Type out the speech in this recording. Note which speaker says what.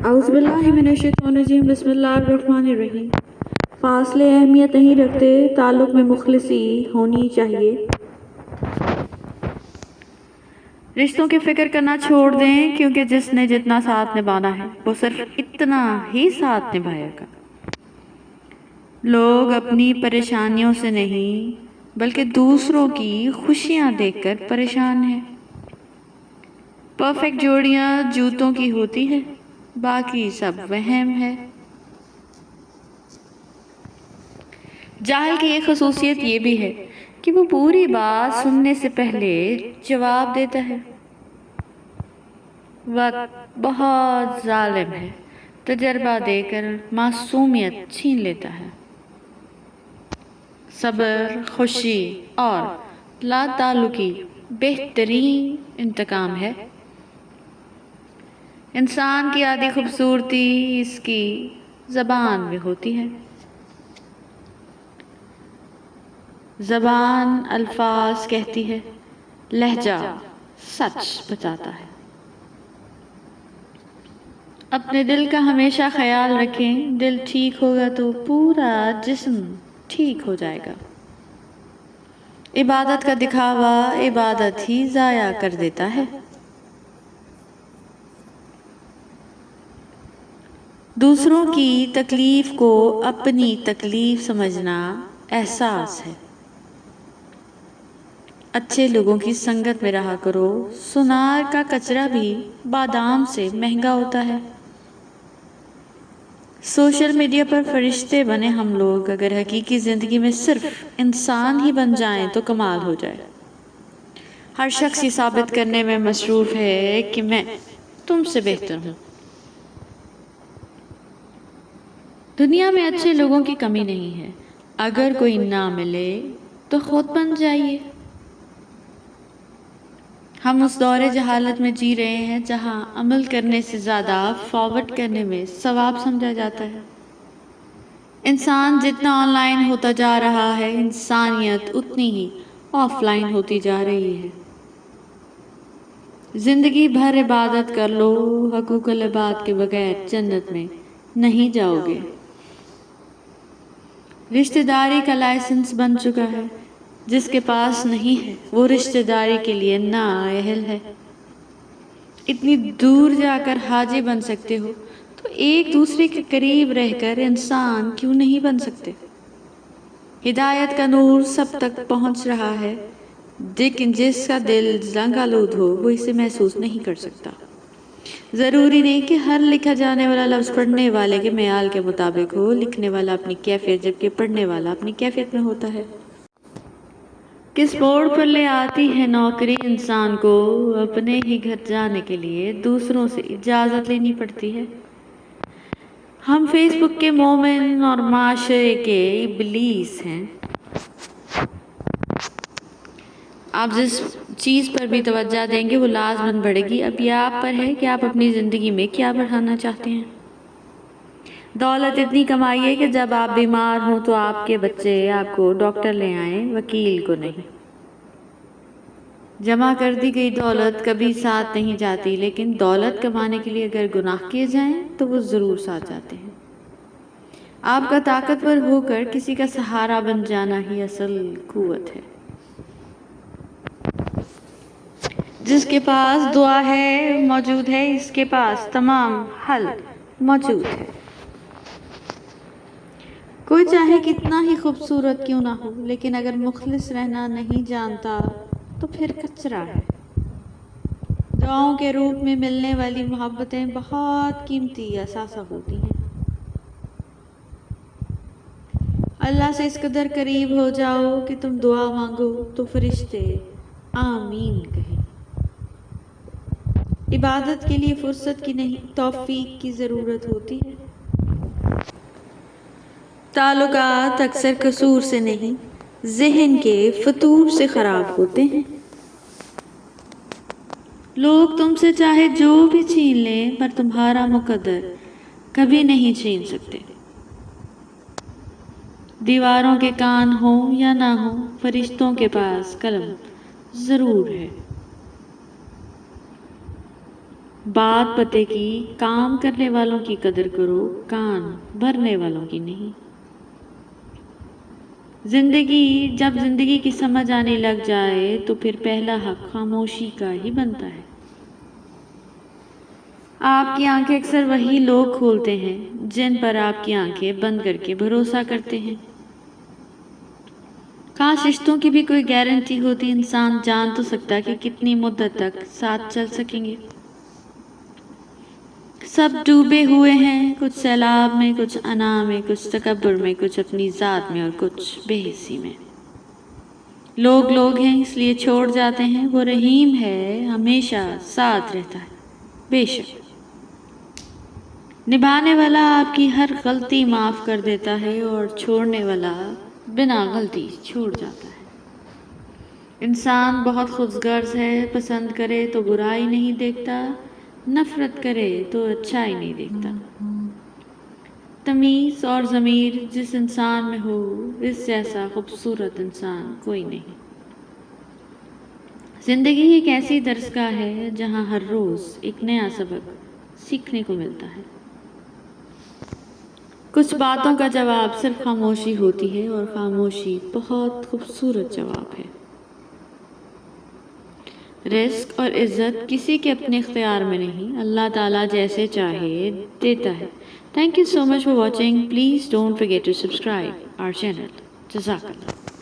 Speaker 1: औज़ुबिल्लाहिमिनश्शैतानिर्रजीम बिस्मिल्लाहिर्रहमानिर्रहीम। फासले अहमियत नहीं रखते, ताल्लुक़ में मुखलिसी होनी चाहिए। रिश्तों की फ़िक्र करना छोड़ दें, क्योंकि जिसने जितना साथ निभाना है वो सिर्फ इतना ही साथ निभाएगा। लोग अपनी परेशानियों से नहीं बल्कि दूसरों की खुशियाँ देखकर परेशान हैं। परफेक्ट जोड़ियाँ जूतों की होती है, बाकी सब वहम है। जाहिल की एक खसूसियत ये भी है कि वो पूरी बात सुनने से पहले जवाब देता है। वक्त बहुत जालिम है, तजर्बा देकर मासूमियत छीन लेता है। सब्र, खुशी और लाताल्लुकी बेहतरीन इंतकाम है। इंसान की आधी खूबसूरती इसकी ज़बान में होती है। ज़बान अल्फाज कहती है, लहजा सच बताता है। अपने दिल का हमेशा ख्याल रखें, दिल ठीक होगा तो पूरा जिस्म ठीक हो जाएगा। इबादत का दिखावा इबादत ही ज़ाया कर देता है। दूसरों की तकलीफ को अपनी तकलीफ समझना एहसास है। अच्छे लोगों की संगत में रहा करो, सुनार का कचरा भी बादाम से महंगा होता है। सोशल मीडिया पर फरिश्ते बने हम लोग अगर हकीकी ज़िंदगी में सिर्फ इंसान ही बन जाएं तो कमाल हो जाए। हर शख्स ये साबित करने में मसरूफ़ है कि मैं तुमसे बेहतर हूँ। दुनिया में अच्छे लोगों की कमी नहीं है, अगर कोई ना मिले तो खुद बन जाइए। हम उस दौरे जहालत में जी रहे हैं जहाँ अमल करने से ज़्यादा फॉरवर्ड करने में सवाब समझा जाता है। इंसान जितना ऑनलाइन होता जा रहा है, इंसानियत उतनी ही ऑफलाइन होती जा रही है। ज़िंदगी भर इबादत कर लो, हकूक़ुल इबाद के बगैर जन्नत में नहीं जाओगे। रिश्तेदारी का लाइसेंस बन चुका है, जिसके पास नहीं है वो रिश्तेदारी के लिए नाअहल है। इतनी दूर जाकर हाजी बन सकते हो तो एक दूसरे के करीब रहकर इंसान क्यों नहीं बन सकते। हिदायत का नूर सब तक पहुंच रहा है, लेकिन जिसका दिल जंग आलूद हो वो इसे महसूस नहीं कर सकता। ज़रूरी नहीं कि हर लिखा जाने वाला लफ्ज़ पढ़ने वाले के मेयाल के मुताबिक हो। लिखने वाला अपनी कैफियत जबकि पढ़ने वाला अपनी कैफियत में होता है। किस मोड़ पर ले आती है नौकरी इंसान को अपने ही घर जाने के लिए दूसरों से इजाज़त लेनी पड़ती है। हम फेसबुक के मोमिन और माशरे के इब्लीस हैं। आप जिस चीज़ पर भी तवज्जो देंगे वो लाज़मन बढ़ेगी। अब यह आप पर है कि आप अपनी ज़िंदगी में क्या बढ़ाना चाहते हैं। दौलत इतनी कमाइए कि जब आप बीमार हों तो आपके बच्चे आपको डॉक्टर ले आएं, वकील को नहीं। जमा कर दी गई दौलत कभी साथ नहीं जाती, लेकिन दौलत कमाने के लिए अगर गुनाह किए जाएं तो वो ज़रूर साथ जाते हैं। आपका ताकतवर होकर किसी का सहारा बन जाना ही असल कुव्वत है। जिसके पास दुआ है मौजूद है, इसके पास तमाम हल मौजूद है। कोई चाहे कितना ही खूबसूरत क्यों ना हो, लेकिन अगर मुखलिस रहना नहीं जानता तो फिर कचरा है। दुआओं के रूप में मिलने वाली मोहब्बतें बहुत कीमती असासा होती हैं। अल्लाह से इस कदर करीब हो जाओ कि तुम दुआ मांगो तो फरिश्ते आमीन कहें। इबादत के लिए फुर्सत की नहीं, तौफीक की ज़रूरत होती है। ताल्लुकात अक्सर कसूर से नहीं, ज़हन के फतूर से ख़राब होते हैं। लोग तुमसे चाहे जो भी छीन लें, पर तुम्हारा मुकद्दर कभी नहीं छीन सकते। दीवारों के कान हो या ना हो, फरिश्तों के पास कलम ज़रूर है। بات پتے کی، کام کرنے والوں کی قدر کرو، کان بھرنے والوں کی نہیں۔ جب زندگی کی سمجھ آنے لگ جائے تو پھر پہلا حق خاموشی کا ہی بنتا ہے۔ آپ کی آنکھیں اکثر وہی لوگ کھولتے ہیں جن پر آپ کی آنکھیں بند کر کے بھروسہ کرتے ہیں۔ کاش رشتوں کی بھی کوئی گارنٹی ہوتی، انسان جان تو سکتا کہ کتنی مدت تک ساتھ چل سکیں گے۔ سب ڈوبے ہوئے ہیں، کچھ سیلاب میں، کچھ انا میں، کچھ تکبر میں، کچھ اپنی ذات میں اور کچھ بے حسی میں۔ لوگ ہیں اس لیے چھوڑ جاتے ہیں، وہ رحیم ہے، ہمیشہ ساتھ رہتا ہے۔ بے شک نبھانے والا آپ کی ہر غلطی معاف کر دیتا ہے اور چھوڑنے والا بنا غلطی چھوڑ جاتا ہے۔ انسان بہت خود غرض ہے، پسند کرے تو برائی نہیں دیکھتا، نفرت کرے تو اچھائی نہیں دیکھتا۔ تمیز اور ضمیر جس انسان میں ہو، اس جیسا خوبصورت انسان کوئی نہیں۔ زندگی ایک ایسی درسگاہ ہے جہاں ہر روز ایک نیا سبق سیکھنے کو ملتا ہے۔ کچھ باتوں کا جواب صرف خاموشی ہوتی ہے اور خاموشی بہت خوبصورت جواب ہے۔ رزق اور عزت کسی کے اپنے اختیار میں نہیں، اللہ تعالیٰ جیسے چاہے دیتا ہے۔ Thank you so much for watching. Please don't forget to subscribe our channel. جزاک اللہ۔